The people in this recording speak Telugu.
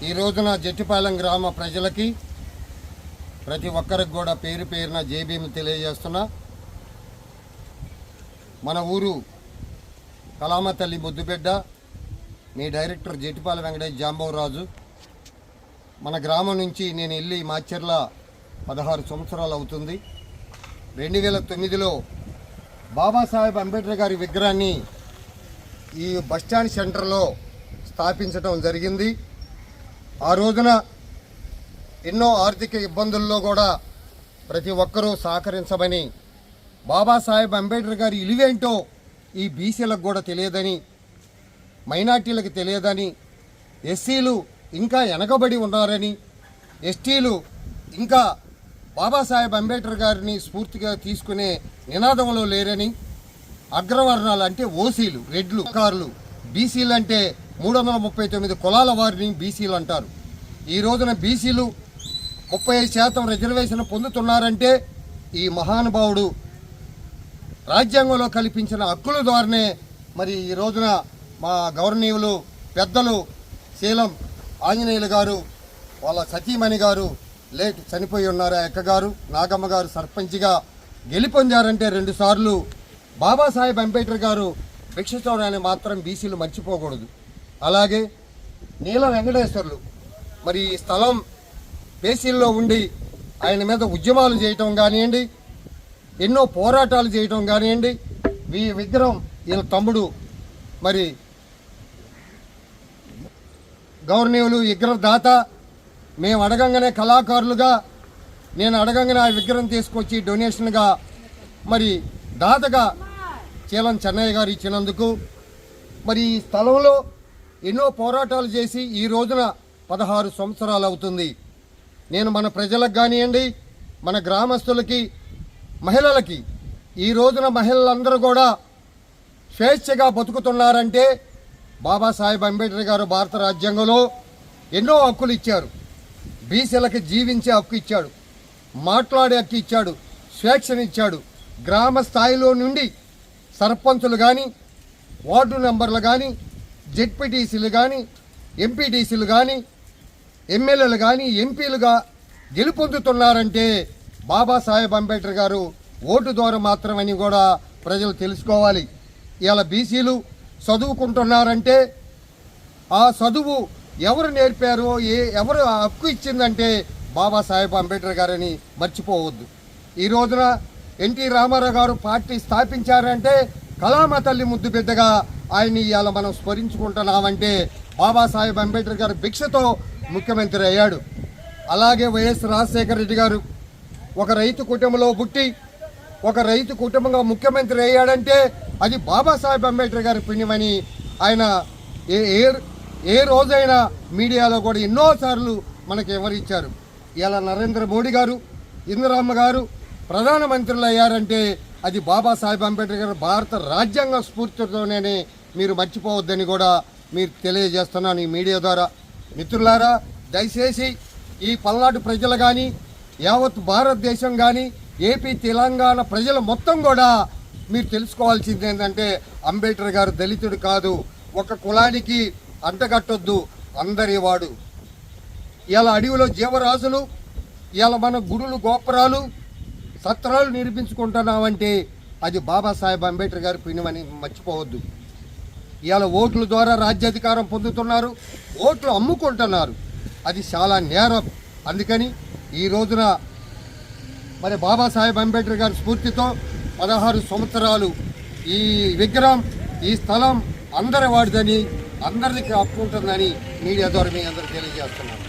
ఈ రోజున జట్టిపాలెం గ్రామ ప్రజలకి ప్రతి ఒక్కరికి కూడా పేరు పేరున జేబీఎం తెలియజేస్తున్నా. మన ఊరు కలామ తల్లి ముద్దుబిడ్డ మీ డైరెక్టర్ జట్టిపాలెం వెంకటేష్ జాంబవరాజు. మన గ్రామం నుంచి నేను వెళ్ళి మాచర్ల 16 సంవత్సరాలు అవుతుంది. 2009లో బాబాసాహెబ్ అంబేద్కర్ గారి విగ్రహాన్ని ఈ బస్టాండ్ సెంటర్లో స్థాపించడం జరిగింది. ఆ రోజున ఎన్నో ఆర్థిక ఇబ్బందుల్లో కూడా ప్రతి ఒక్కరూ సహకరించమని, బాబాసాహెబ్ అంబేద్కర్ గారి ఇలువేంటో ఈ బీసీలకు కూడా తెలియదని, మైనార్టీలకు తెలియదని, ఎస్సీలు ఇంకా వెనకబడి ఉన్నారని, ఎస్టీలు ఇంకా బాబాసాహెబ్ అంబేద్కర్ గారిని స్ఫూర్తిగా తీసుకునే నినాదంలో లేరని, అగ్రవర్ణాలు అంటే ఓసీలు, రెడ్లు, కార్లు, బీసీలు అంటే 339 కులాల వారిని బీసీలు అంటారు. ఈ రోజున బీసీలు 35% రిజర్వేషన్ పొందుతున్నారంటే ఈ మహానుభావుడు రాజ్యాంగంలో కల్పించిన హక్కుల ద్వారానే. మరి ఈ రోజున మా గౌరవనీయులు పెద్దలు శీలం ఆంజనేయులు గారు, వాళ్ళ సతీమణి గారు లేట్ చనిపోయి ఉన్నారు. అక్క గారు నాగమ్మ గారు సర్పంచ్గా గెలుపొందారంటే 2 సార్లు బాబాసాహెబ్ అంబేద్కర్ గారు భిక్ష చూడాలని మాత్రం బీసీలు మర్చిపోకూడదు. అలాగే నీల వెంకటేశ్వర్లు మరి ఈ స్థలం బీసీల్లో ఉండి ఆయన మీద ఉద్యమాలు చేయటం కానివ్వండి, ఎన్నో పోరాటాలు చేయటం కానివ్వండి, ఈ విగ్రహం వీళ్ళ తమ్ముడు మరి గౌరవనీయులు విగ్రహదాత. మేము అడగంగానే కళాకారులుగా నేను అడగంగానే ఆ విగ్రహం తీసుకొచ్చి డొనేషన్గా మరి దాతగా చీలం చెన్నయ్య గారు ఇచ్చినందుకు మరి ఈ స్థలంలో ఎన్నో పోరాటాలు చేసి ఈ రోజున 16 సంవత్సరాలు అవుతుంది. నేను మన ప్రజలకు కానివ్వండి, మన గ్రామస్తులకి, మహిళలకి ఈ రోజున మహిళలందరూ కూడా స్వేచ్ఛగా బతుకుతున్నారంటే బాబాసాహెబ్ అంబేద్కర్ గారు భారత రాజ్యాంగంలో ఎన్నో హక్కులు ఇచ్చారు. బీసీలకి జీవించే హక్కు ఇచ్చాడు, మాట్లాడే హక్కు ఇచ్చాడు, స్వేచ్ఛనిచ్చాడు. గ్రామ స్థాయిలో నుండి సర్పంచులు కానీ, వార్డు మెంబర్లు కానీ, జెడ్పీటీసీలు కానీ, ఎంపీటీసీలు కానీ, ఎమ్మెల్యేలు కానీ, ఎంపీలుగా గెలుపొందుతున్నారంటే బాబాసాహెబ్ అంబేద్కర్ గారు ఓటు ద్వారా మాత్రమని కూడా ప్రజలు తెలుసుకోవాలి. ఇలా బీసీలు చదువుకుంటున్నారంటే ఆ చదువు ఎవరు నేర్పారో, ఎవరు హక్కు ఇచ్చిందంటే బాబాసాహెబ్ అంబేద్కర్ గారని మర్చిపోవద్దు. ఈ రోజున ఎన్టీ రామారావు గారు పార్టీ స్థాపించారంటే కలామ తల్లి ముద్దు బిడ్డగా ఆయన్ని ఇవాళ మనం స్మరించుకుంటున్నామంటే బాబాసాహెబ్ అంబేద్కర్ గారు భిక్షతో ముఖ్యమంత్రి అయ్యాడు. అలాగే వైఎస్ రాజశేఖర రెడ్డి గారు ఒక రైతు కుటుంబంలో పుట్టి ఒక రైతు కుటుంబంగా ముఖ్యమంత్రి అయ్యాడంటే అది బాబాసాహెబ్ అంబేద్కర్ గారి పుణ్యమని ఆయన ఏ రోజైనా మీడియాలో కూడా ఎన్నోసార్లు మనకు వివరించారు. ఇలా నరేంద్ర మోడీ గారు, ఇందిరమ్మ గారు ప్రధానమంత్రులు అయ్యారంటే అది బాబాసాహెబ్ అంబేద్కర్ గారు భారత రాజ్యాంగ స్ఫూర్తితోనే మీరు మర్చిపోవద్దని కూడా మీరు తెలియజేస్తున్నాను ఈ మీడియా ద్వారా. మిత్రులారా, దయచేసి ఈ పల్నాడు ప్రజలు కానీ, యావత్ భారతదేశం కానీ, ఏపీ తెలంగాణ ప్రజలు మొత్తం కూడా మీరు తెలుసుకోవాల్సింది ఏంటంటే అంబేద్కర్ గారు దళితుడు కాదు, ఒక కులానికి అంటగట్టొద్దు, అందరి వాడు. ఇలా అడవిలో జీవరాశులు, ఇలా మన గుడులు, గోపురాలు, సత్రాలు నిర్మించుకుంటున్నామంటే అది బాబాసాహెబ్ అంబేద్కర్ గారి పుణ్యమని మర్చిపోవద్దు. ఇవాళ ఓట్ల ద్వారా రాజ్యాధికారం పొందుతున్నారు, ఓట్లు అమ్ముకుంటున్నారు, అది చాలా నేరం. అందుకని ఈ రోజున మరి బాబాసాహెబ్ అంబేద్కర్ గారి స్ఫూర్తితో 16 సంవత్సరాలు ఈ విగ్రహం, ఈ స్థలం అందరి వాడిదని, అందరికీ హక్కు ఉంటుందని మీడియా ద్వారా మీ అందరికీ తెలియజేస్తున్నాను.